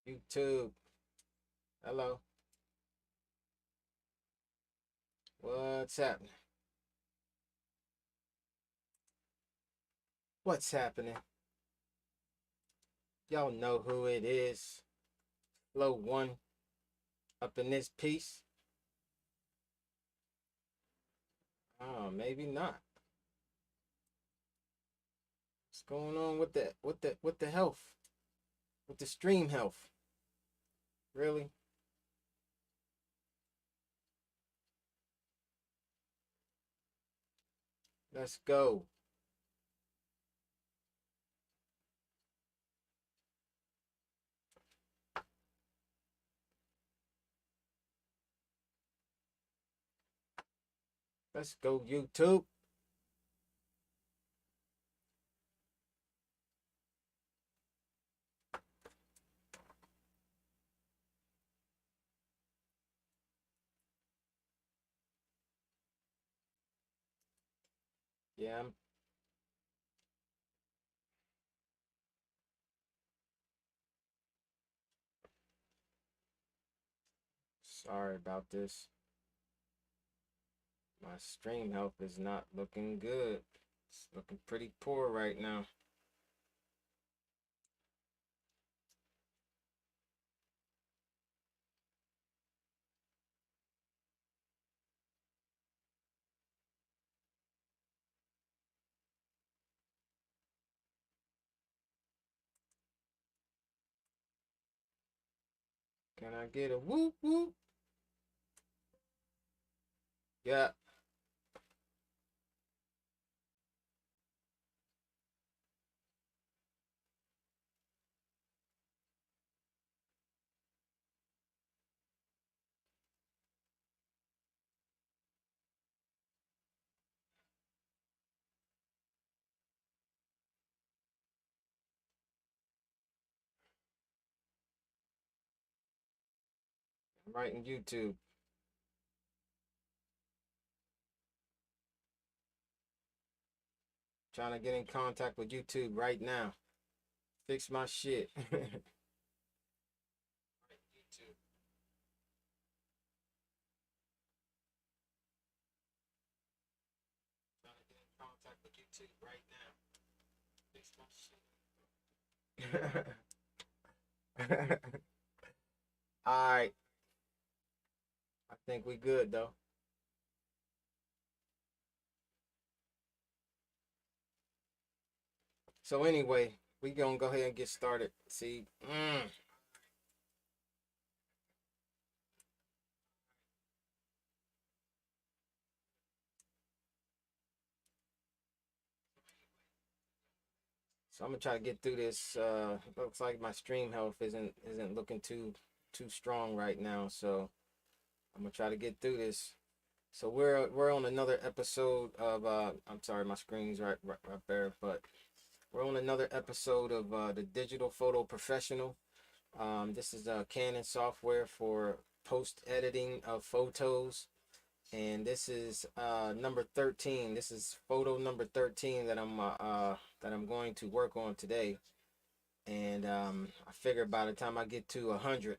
YouTube. Hello. What's happening? What's happening? Y'all know who it is. Flow one up in this piece. Oh, maybe not. What's going on with the health? With the stream health? Really? Let's go. Let's go, YouTube. Yeah, I'm sorry about this. My stream health is not looking good. It's looking pretty poor right now. Can I get a whoop whoop? Yeah. I'm writing YouTube. Trying to get in contact with YouTube right now. Fix my shit. Trying to get in contact with YouTube right now. Fix my shit. Alright. I think we good though. So anyway, we gonna go ahead and get started. See. So I'm gonna try to get through this. Looks like my stream health isn't looking too strong right now. So I'm gonna try to get through this. So we're on another episode of I'm sorry, my screen's right there, but we're on another episode of the Digital Photo Professional. This is Canon software for post editing of photos, and this is number 13. This is photo number 13 that I'm going to work on today. And I figure by the time I get to 100,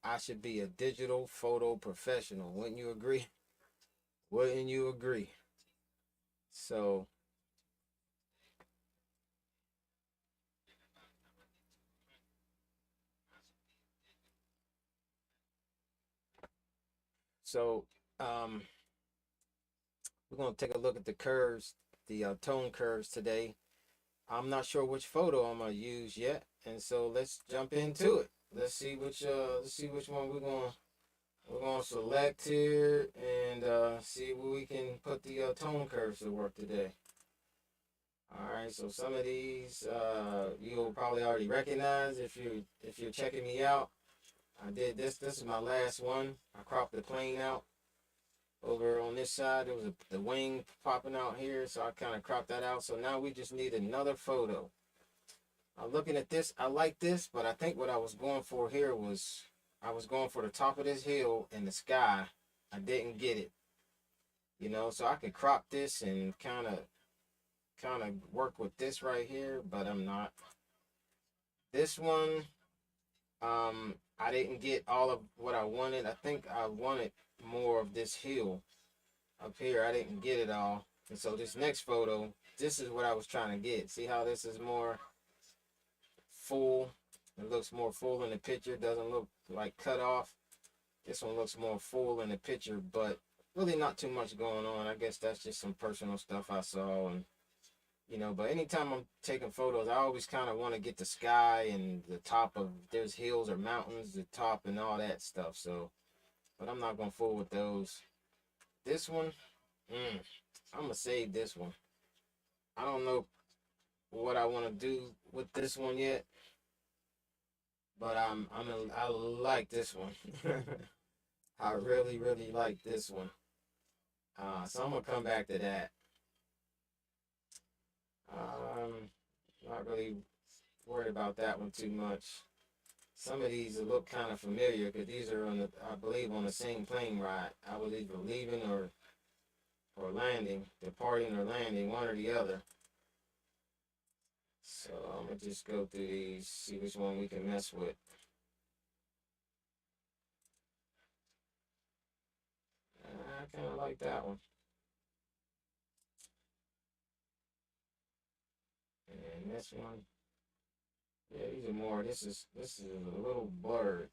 I should be a digital photo professional. Wouldn't you agree? Wouldn't you agree? So so um, we're gonna take a look at the curves, the tone curves today. I'm not sure which photo I'm gonna use yet, and so let's jump into it. Let's see which one we're gonna select here, and see where we can put the tone curves to work today. All right, so some of these you'll probably already recognize if you're checking me out. I did this. This is my last one. I cropped the plane out. Over on this side, there was the wing popping out here, so I kind of cropped that out. So now we just need another photo. Looking at this, I like this, but I think what I was going for here was I was going for the top of this hill and the sky. I didn't get it, so I could crop this and kind of work with this right here, but I'm not. This one, I didn't get all of what I wanted. I think I wanted more of this hill up here. I didn't get it all. And so this next photo, this is what I was trying to get. See how this is more full? It looks more full in the picture. Doesn't look like cut off. This one looks more full in the picture, but really not too much going on. I guess that's just some personal stuff I saw. And but anytime I'm taking photos, I always kind of want to get the sky and the top of, there's hills or mountains, the top and all that stuff. So, but I'm not going to fool with those. This one, I'm going to save this one. I don't know what I want to do with this one yet, but I like this one. I really, really like this one. So I'm going to come back to that. Not really worried about that one too much. Some of these look kind of familiar because these are on the, I believe, on the same plane ride. I was either leaving or landing, departing or landing, one or the other. So I'm gonna just go through these, see which one we can mess with. I kind of like that one. And this one, yeah, these are more. This is a little blurred.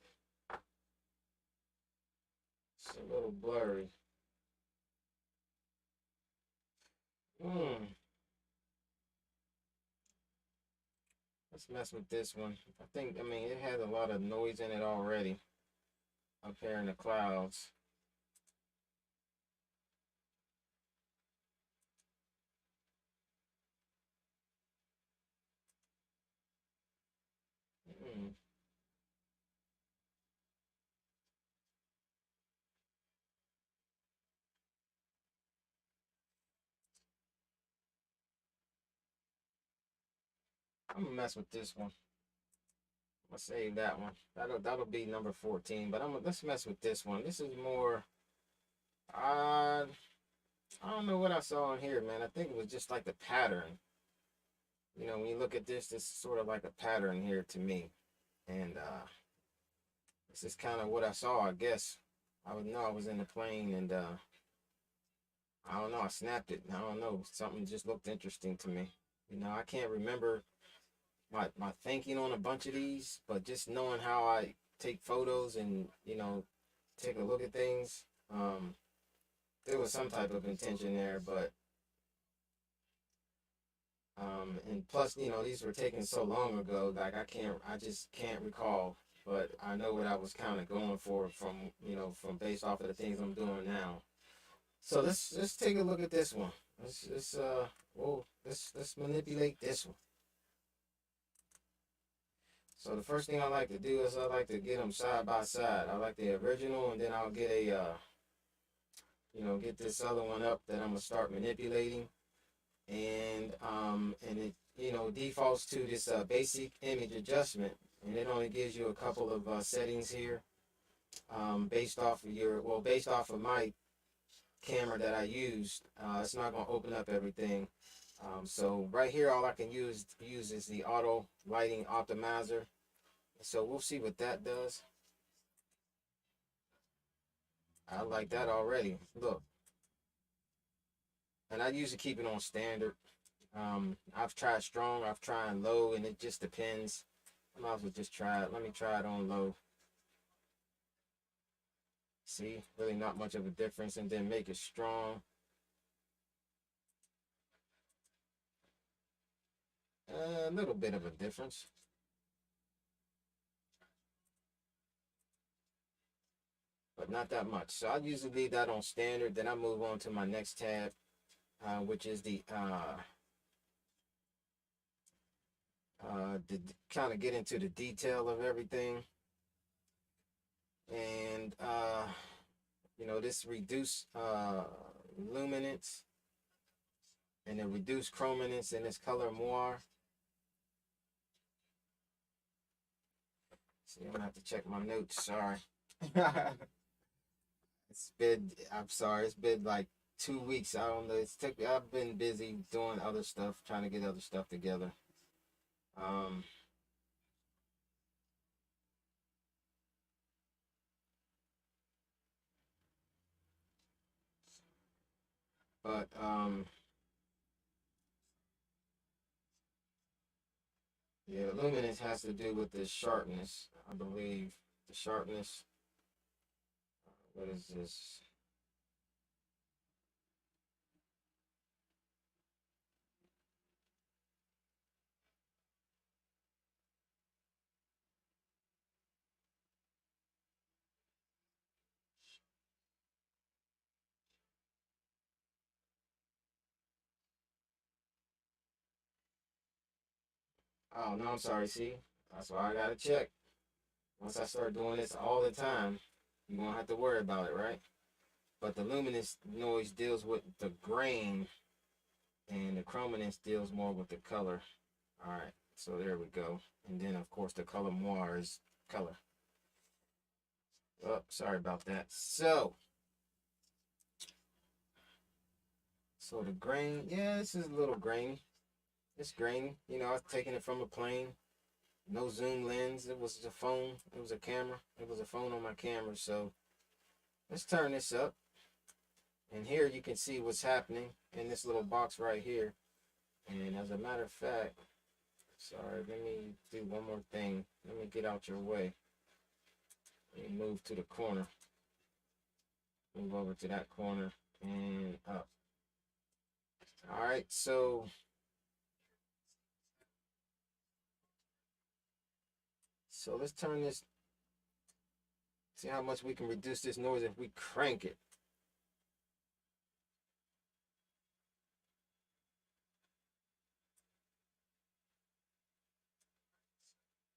It's a little blurry. Let's mess with this one. I mean, it has a lot of noise in it already up here in the clouds. I'm gonna mess with this one. I'm gonna save that one. That'll be number 14. But let's mess with this one. This is more. I don't know what I saw in here, man. I think it was just like the pattern. When you look at this is sort of like a pattern here to me, and this is kind of what I saw. I guess I would know I was in the plane, and I don't know. I snapped it. I don't know. Something just looked interesting to me. I can't remember my thinking on a bunch of these, but just knowing how I take photos and take a look at things, there was some type of intention there. But and plus, these were taken so long ago, like I just can't recall. But I know what I was kind of going for from based off of the things I'm doing now. So let's take a look at this one. Let's manipulate this one. So the first thing I like to do is I like to get them side by side. I like the original, and then I'll get get this other one up that I'm gonna start manipulating, and it defaults to this basic image adjustment, and it only gives you a couple of settings here, based off of my camera that I used. It's not gonna open up everything. So right here, all I can use is the auto lighting optimizer. So we'll see what that does. I like that already. Look, and I usually keep it on standard. I've tried strong, I've tried low, and it just depends. I might as well just try it. Let me try it on low. See, really not much of a difference, and then make it strong. A little bit of a difference. But not that much. So I usually leave that on standard. Then I move on to my next tab, which is the kind of get into the detail of everything. And this reduce luminance and then reduce chrominance in this color moire. See, I'm gonna have to check my notes. Sorry. I'm sorry, it's been like 2 weeks. I don't know. I've been busy doing other stuff, trying to get other stuff together. But yeah, luminance has to do with the sharpness, I believe. The sharpness. What is this? Oh no, I'm sorry. See, that's why I gotta check. Once I start doing this all the time, you won't have to worry about it, right? But the luminance noise deals with the grain, and the chrominance deals more with the color. All right, so there we go. And then of course the color moire is color. Oh, sorry about that. So the grain, yeah, this is a little grainy. It's grainy. You know, I was taking it from a plane. No zoom lens. It was a phone. It was a camera. It was a phone on my camera. So let's turn this up. And here you can see what's happening in this little box right here. And as a matter of fact, sorry, let me do one more thing. Let me get out your way. Let me move to the corner. Move over to that corner and up. All right, so let's turn this. See how much we can reduce this noise if we crank it.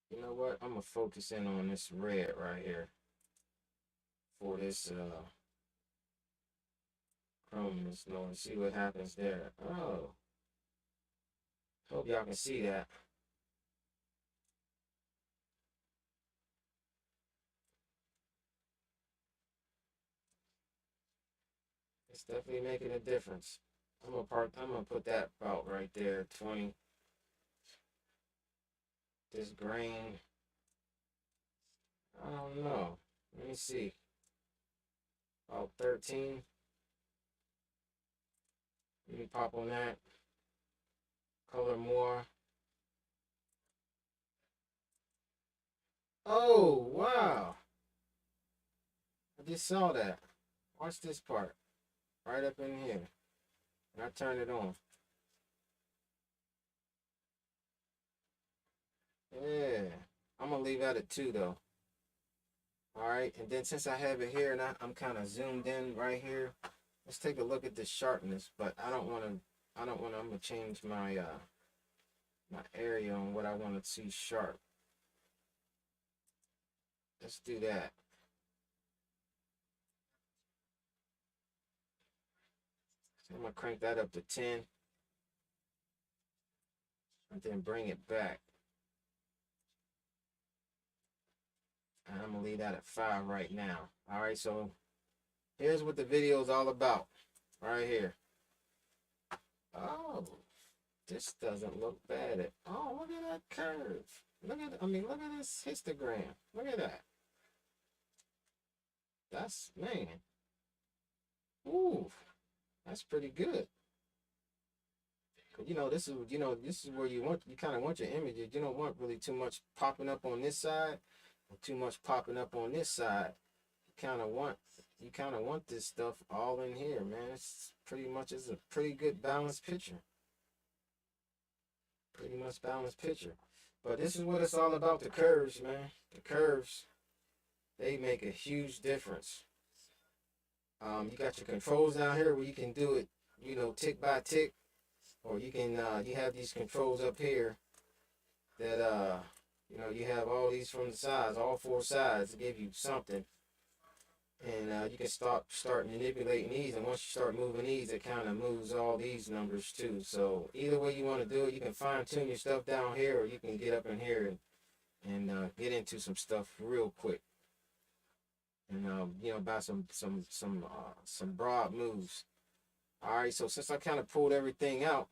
You know what? I'm gonna focus in on this red right here for this chrominance noise. See what happens there. Oh, hope y'all can see that. It's definitely making a difference. I'm gonna put that about right there, 20. This grain, I don't know. Let me see. About 13. Let me pop on that. Color more. Oh, wow. I just saw that. Watch this part. Right up in here. And I turn it on. Yeah. I'm gonna leave that at 2 though. Alright, and then since I have it here and I'm kind of zoomed in right here, let's take a look at the sharpness. But I don't wanna, I'm gonna change my my area on what I want to see sharp. Let's do that. So I'm gonna crank that up to 10 and then bring it back. And I'm gonna leave that at 5 right now. All right, so here's what the video is all about right here. Oh, this doesn't look bad at all. Look at that curve. Look at, look at this histogram. Look at that. That's, man. Ooh, that's pretty good. You know, this is, this is where you kind of want your images. You don't want really too much popping up on this side or too much popping up on this side. You kind of want this stuff all in here, man. It's pretty much, it's a pretty good balanced picture. Pretty much balanced picture. But this is what it's all about, the curves, man. The curves, they make a huge difference. You got your controls down here where you can do it, tick by tick. Or you can, you have these controls up here that, you have all these from the sides, all 4 sides to give you something. And you can start manipulating these, and once you start moving these, it kind of moves all these numbers too. So either way you want to do it, you can fine tune your stuff down here, or you can get up in here and get into some stuff real quick. And by some broad moves. All right, so since I kind of pulled everything out,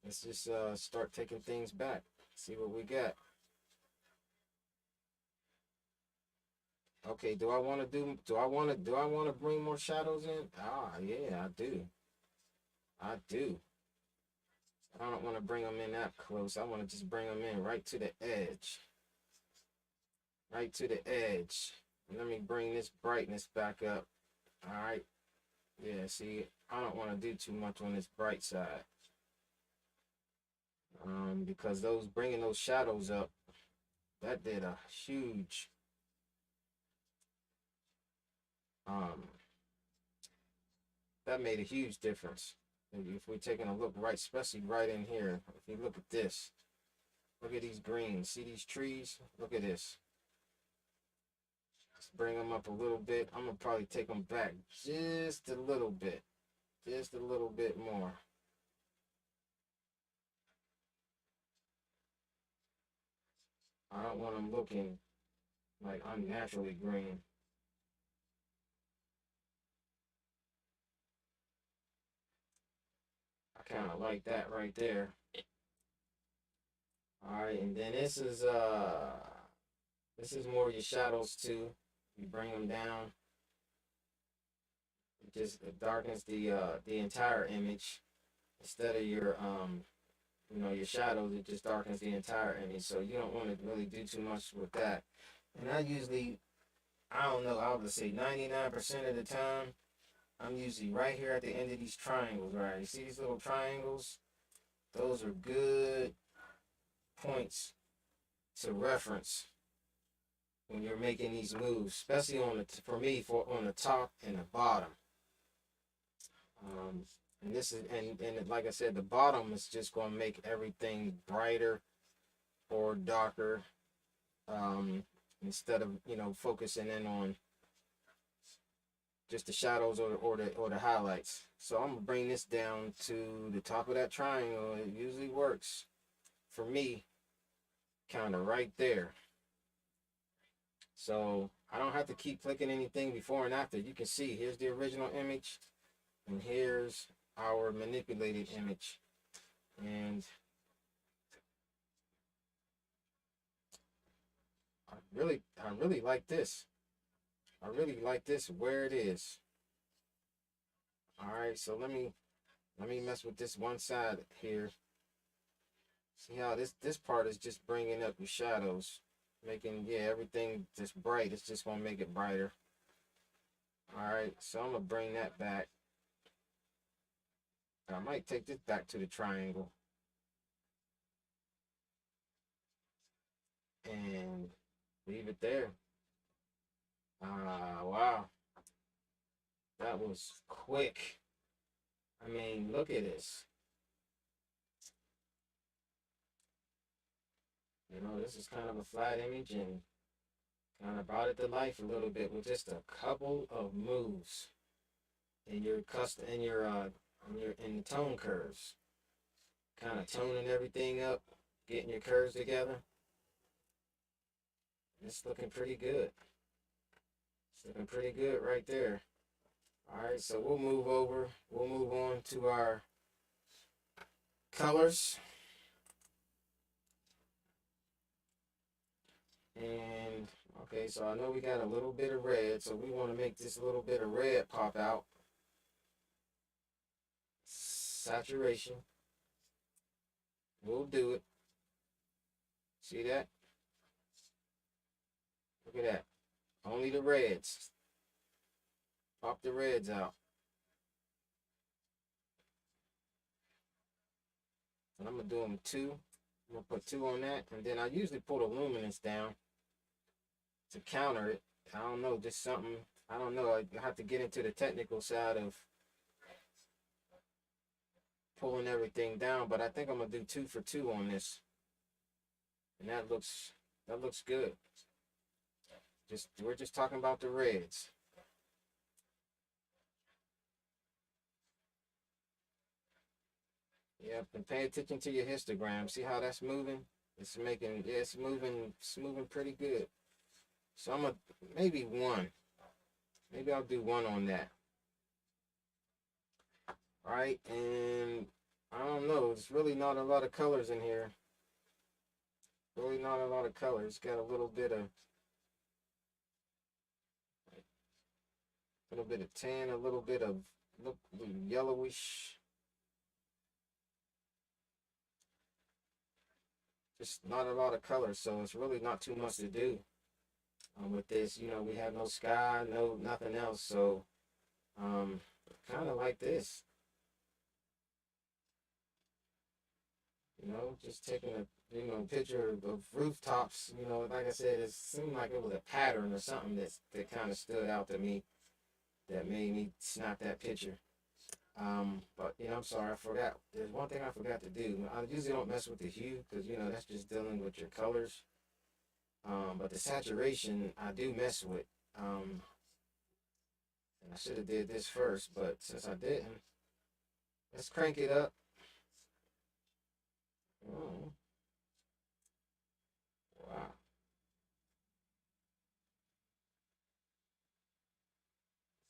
let's just start taking things back. See what we got. Okay, do I want to bring more shadows in? Ah, yeah, I do. I do. I don't want to bring them in that close. I want to just bring them in right to the edge. Right to the edge. Let me bring this brightness back up. All right. Yeah, see, I don't want to do too much on this bright side. Because bringing those shadows up, that did a huge, that made a huge difference. If we're taking a look right, especially right in here, if you look at this, look at these greens, see these trees? Look at this. Let's bring them up a little bit. I'm gonna probably take them back just a little bit more. I don't want them looking like unnaturally green. I kind of like that right there. All right, and then this is more your shadows too. You bring them down. It just darkens the entire image instead of your your shadows. It just darkens the entire image. So you don't want to really do too much with that. And I don't know, I would say 99% of the time, I'm usually right here at the end of these triangles, right? You see these little triangles? Those are good points to reference when you're making these moves, especially on the top and the bottom. And this is and like I said, the bottom is just going to make everything brighter or darker, instead of focusing in on just the shadows or the highlights. So I'm gonna bring this down to the top of that triangle. It usually works for me, kind of right there. So I don't have to keep clicking anything before and after. You can see here's the original image, and here's our manipulated image. And I really like this. I really like this where it is. All right, so let me mess with this one side here. See how this part is just bringing up your shadows, making everything just bright. It's just gonna make it brighter. All right, so I'm gonna bring that back. I might take this back to the triangle and leave it there. Wow, that was quick. I mean, look at this. This is kind of a flat image and kind of brought it to life a little bit with just a couple of moves in your custom in the tone curves. Kind of toning everything up, getting your curves together. It's looking pretty good. It's looking pretty good right there. All right, so we'll move on to our colors. And okay, so I know we got a little bit of red, so we want to make this little bit of red pop out. Saturation. We'll do it. See that? Look at that. Only the reds. Pop the reds out. And I'm going to do them 2. I'm going to put 2 on that. And then I usually pull the luminance down to counter it. I don't know, just something. I don't know. I have to get into the technical side of pulling everything down. But I think I'm going to do 2 for 2 on this. And that looks good. We're just talking about the reds. Yep, and pay attention to your histogram. See how that's moving? It's moving pretty good. So I'm gonna maybe 1. Maybe I'll do 1 on that. All right, and I don't know. There's really not a lot of colors in here. Really not a lot of colors. Got a little bit of A little bit of tan, a little bit of yellowish. Just not a lot of color, so it's really not too much to do with this. You know, we have no sky, nothing else, so kind of like this. You know, just taking a picture of rooftops. You know, like I said, it seemed like it was a pattern or something that kind of stood out to me, that made me snap that picture. But you know, I'm sorry, I forgot. There's one thing I forgot to do. I usually don't mess with the hue because you know that's just dealing with your colors. But the saturation I do mess with. And I should have did this first, but since I didn't, let's crank it up. Oh, wow.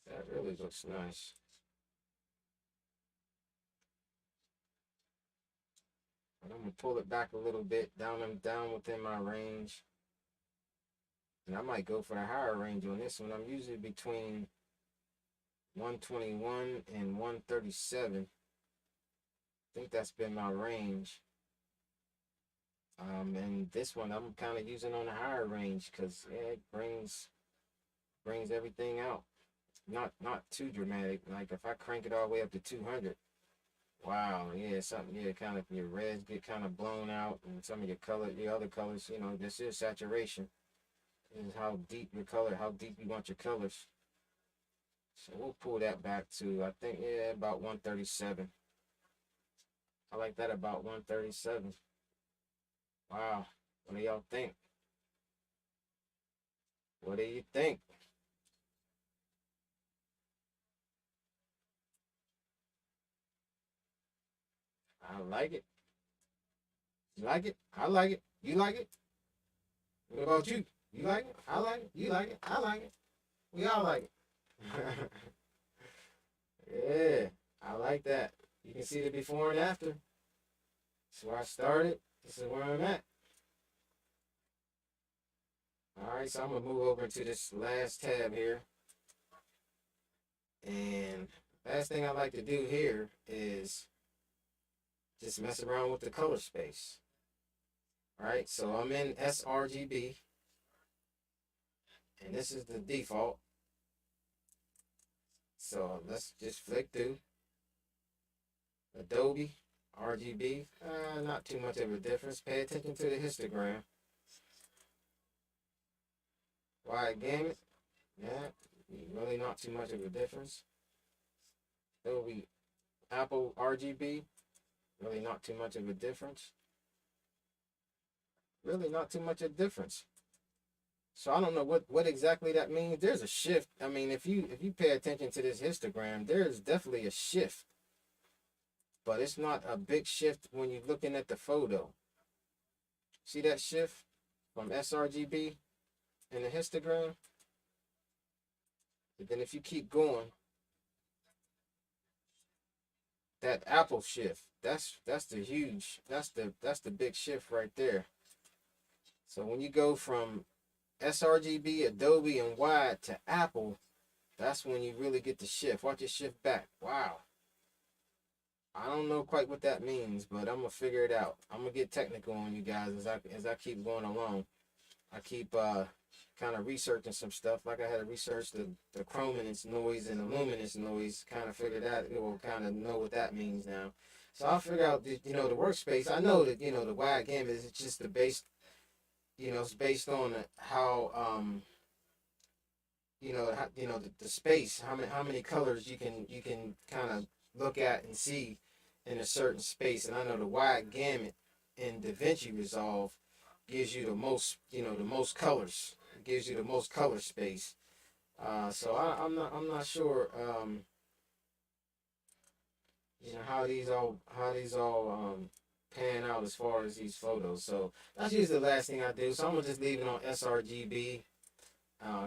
That really looks nice. But I'm gonna pull it back a little bit, down within my range. And I might go for the higher range on this one. I'm usually between 121 and 137. I think that's been my range. And this one I'm kind of using on the higher range because yeah, it brings everything out. Not too dramatic. Like if I crank it all the way up to 200, wow, yeah, something, yeah, kind of your reds get kind of blown out, and some of your other colors, you know, this is saturation. This is how deep your color, how deep you want your colors. So we'll pull that back to, I think, yeah, about 137. I like that, about 137. Wow, what do y'all think? What do you think? I like it. You like it? I like it. You like it? What about you? You like it? I like it. You like it? I like it. We all like it. Yeah, I like that. You can see the before and after. This is where I started. This is where I'm at. All right, so I'm gonna move over to this last tab here. And last thing I like to do here is just mess around with the color space. All right, so I'm in sRGB, and this is the default. So let's just flick through Adobe RGB. Not too much of a difference. Pay attention to the histogram. Wide gamut. Yeah, really not too much of a difference. Adobe Apple RGB. Really not too much of a difference. Really not too much of a difference. So I don't know what exactly that means. There's a shift. I mean, if you pay attention to this histogram, there's definitely a shift. But it's not a big shift when you're looking at the photo. See that shift from sRGB in the histogram? But then if you keep going, that Apple shift, that's the big shift right there. So when you go from sRGB, Adobe, and wide to Apple, that's when you really get the shift. Watch it shift back. Wow. I don't know quite what that means, but I'm gonna figure it out. I'm gonna get technical on you guys as I keep going along. I keep kind of researching some stuff. Like I had to research the chrominance noise and the luminance noise. Kind of figured out, it will kind of know what that means now. So I'll figure out the workspace. I know that the wide gamut is just the base. It's based on how the space, how many colors you can kind of look at and see in a certain space. And I know the wide gamut in DaVinci Resolve gives you the most colors. It gives you the most color space. So I'm not sure how these all pan out as far as these photos. So that's usually the last thing I do. So I'm gonna just leave it on sRGB.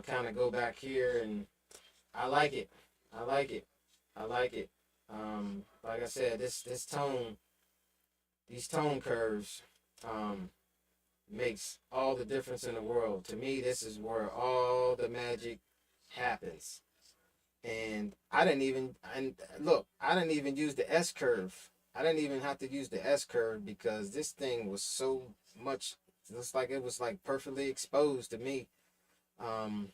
Kind of go back here, and I like it. I like it. I like it. Like I said, these tone curves, makes all the difference in the world. To me, this is where all the magic happens. And I didn't even, and look, I didn't even use the S curve. I didn't even have to use the S curve because this thing was so much, it's like it was like perfectly exposed to me. Um,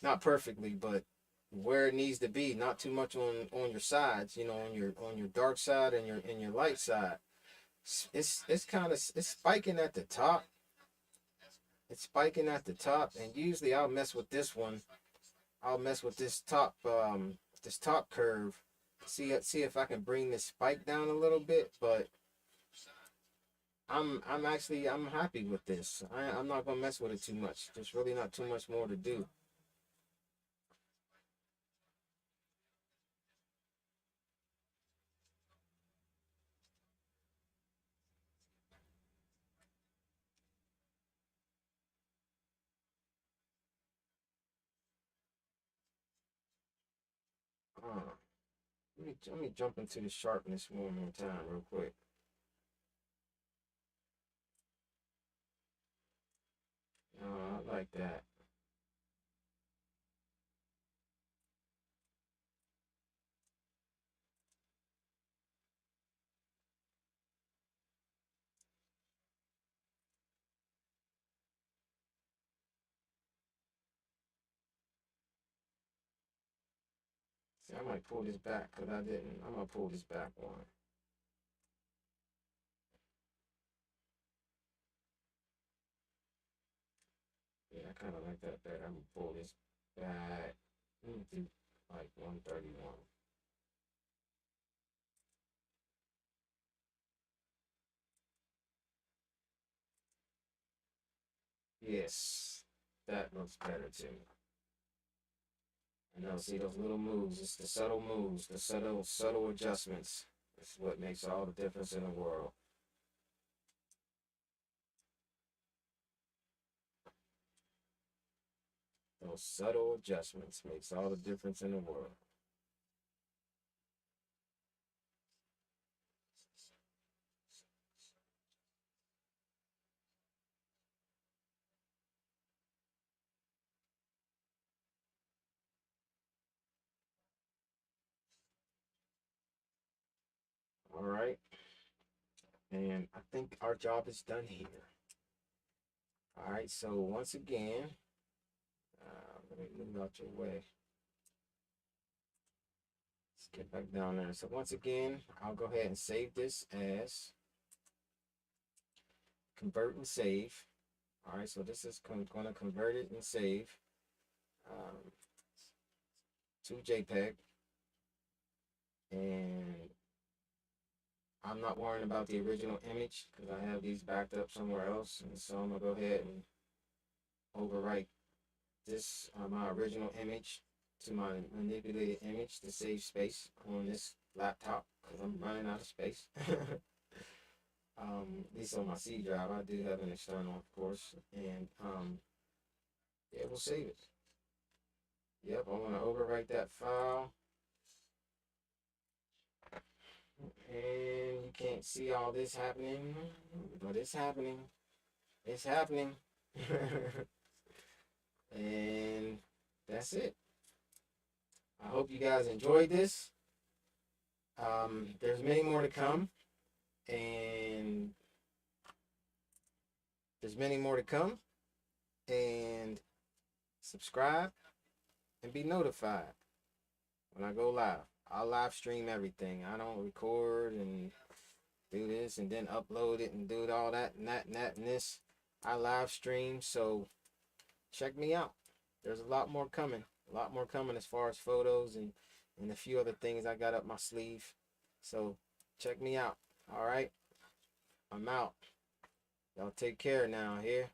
Not perfectly, but where it needs to be, not too much on your sides, you know, on your dark side and your light side. It's kind of, it's spiking at the top. It's spiking at the top, and usually I'll mess with this one. I'll mess with this top curve. See if I can bring this spike down a little bit, but I'm actually I'm happy with this. I'm not gonna mess with it too much. There's really not too much more to do. Uh, let me jump into the sharpness one more time real quick. I like that. See, I might pull this back because I didn't. I'm gonna pull this back one. Yeah, I kind of like that better. I'm gonna pull this back. Do like 131. Yes, that looks better too. And now see those little moves. It's the subtle moves, the subtle adjustments. It's what makes all the difference in the world. Those subtle adjustments makes all the difference in the world. All right. And I think our job is done here. All right. So once again, let me move out your way. Let's get back down there. So once again, I'll go ahead and save this as convert and save. All right. So this is going to convert it and save um, to JPEG. And I'm not worrying about the original image because I have these backed up somewhere else. And so I'm going to go ahead and overwrite this, my original image to my manipulated image to save space on this laptop because I'm running out of space. At least on my C drive, I do have an external, of course, and yeah, we'll save it. Yep, I'm going to overwrite that file. And you can't see all this happening, but it's happening. It's happening. And that's it. I hope you guys enjoyed this. There's many more to come, and there's many more to come. And subscribe and be notified when I go live. I'll live stream everything. I don't record and do this and then upload it and do all that and that and that and this. I live stream, so check me out. There's a lot more coming. A lot more coming as far as photos and a few other things I got up my sleeve. So check me out. All right. I'm out. Y'all take care now here.